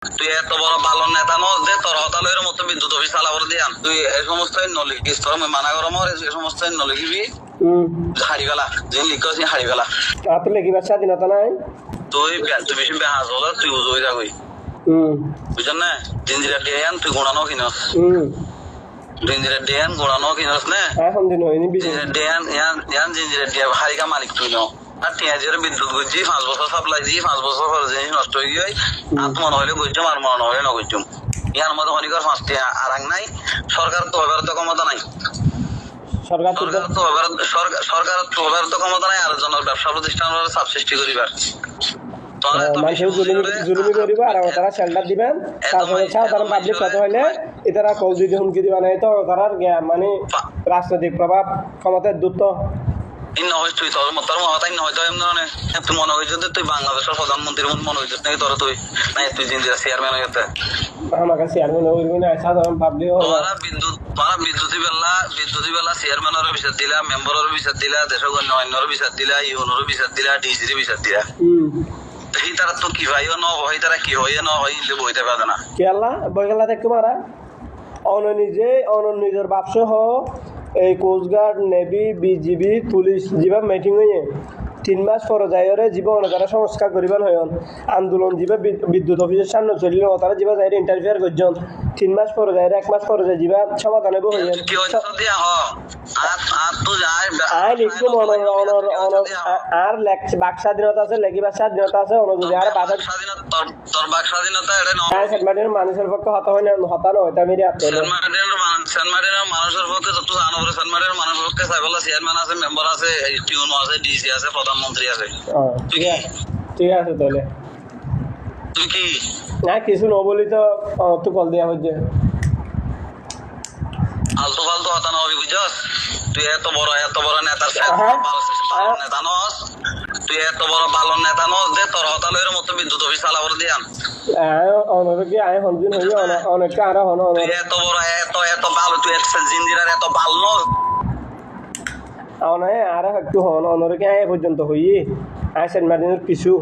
তুই এত বড় ভালো নেতা নস যে তোর হতালের মতো বিদ্যুৎ অফিস চালাবার দিয়ান তুই এই সমস্ত নলিখিস তোর মানা গরম এই সমস্ত নলিখিবি হারি গেলা যে লিখস হারি গেলা আপনি লিখিবার স্বাধীনতা নাই তুই তুই বেশি বেহাজ হল তুই উজই যাবি বুঝছেন না জিঞ্জিরা ডিয়ান তুই গোড়ানো কিনস জিঞ্জিরা ডিয়ান গোড়ানো কিনস না এখন দিন হয়নি ডিয়ান ইয়ান জিঞ্জিরা ডিয়া হারিকা মালিক তুই ন আর টিয়াজের বিদ্যুৎ গুজি 5 বছর সাপ্লাই দি 5 বছর পরে জিনিস নষ্ট হয়ে গিয়ে আত্মন হইলে গুজম আর মন হইলে না গুজম ইয়ার মধ্যে অনেকের 5টি আরাং নাই সরকার তো এবার তো ক্ষমতা নাই সরকার তো এবার তো ক্ষমতা নাই আর জনের ব্যবসা প্রতিষ্ঠানের চাপ সৃষ্টি করিবার জুলুমি করিব আর তারা শেল্টার দিবেন তারপরে সাধারণ পাবলিক কত হইলে এটারা কল দিতে হুমকি দিবা নাই তো তারার মানে রাজনৈতিক প্রভাব ক্ষমতার দ্রুত ইন্ন হইছ তুই তোর মত ইন্ন হইতো এমন মানে তুই মনে হইছ যে তুই বাংলাদেশের প্রধানমন্ত্রীর মনে হইছ নাকি তোর তুই নাই তুই জিন্দিরা চেয়ারম্যান হইতে আমাকে চেয়ারম্যান হইবি না সাধারণ পাবলিক তোরা বিদ্যুৎ বেলা চেয়ারম্যানের বিচার দিলা মেম্বারের বিচার দিলা দেশের অন্যর বিচার দিলা ইউনোর বিচার দিলা ডিসির বিচার দিলা সেই তারা তো কি ভাইও ন হয় তারা কি হয় ন হয় বইতে পারে না কেলা বই গেলা দেখতে মারা নিজের বাপসহ এই কোস্টগার্ড নেভি বিজিবি পুলিশ যেভাবে মিটিং হয়ে 3 মাস পরে যাই জীবন তারা সংস্কার করিবার হয় আন্দোলন যা বিদ্যুৎ অফিসের সামনে চলিল তারা যা যাই ইন্টারফেয়ার করছেন 3 মাস পরে যাই 1 মাস পরে যাই যা সমাধান হয়ে আর একটু আর বাক স্বাধীনতা আছে লেখিবার স্বাধীনতা আছে অনুযায়ী আর স্বাধীনতা মানুষের পক্ষে হতা হয় না হতানো হইতা মেরে মানুষের পক্ষে তো মানুষের পক্ষে চেয়ারম্যান আছে মেম্বার আছে টিউনো আছে ডিসি আছে প্রধানমন্ত্রী আছে ঠিক আছে তাহলে তুই কি না কিছু ন বলি তো তুই কল দেওয়া হচ্ছে আলতু ফালতু হতা না হবি বুঝছস তুই এত বড় নেতার নেতা নস তুই এত বড় ভালো নেতা নস যে তোর হতালের মতো বিদ্যুৎ অফিস চালাবার দিয়ান অনেকে আয় হনদিন হই অনেকে আর হন এত বড় এত ভালো তুই জিন্দিরার এত ভালো নস আর একটু হন অনেকে আয় পর্যন্ত হই আয় সেন্ট মার্টিনের কিছু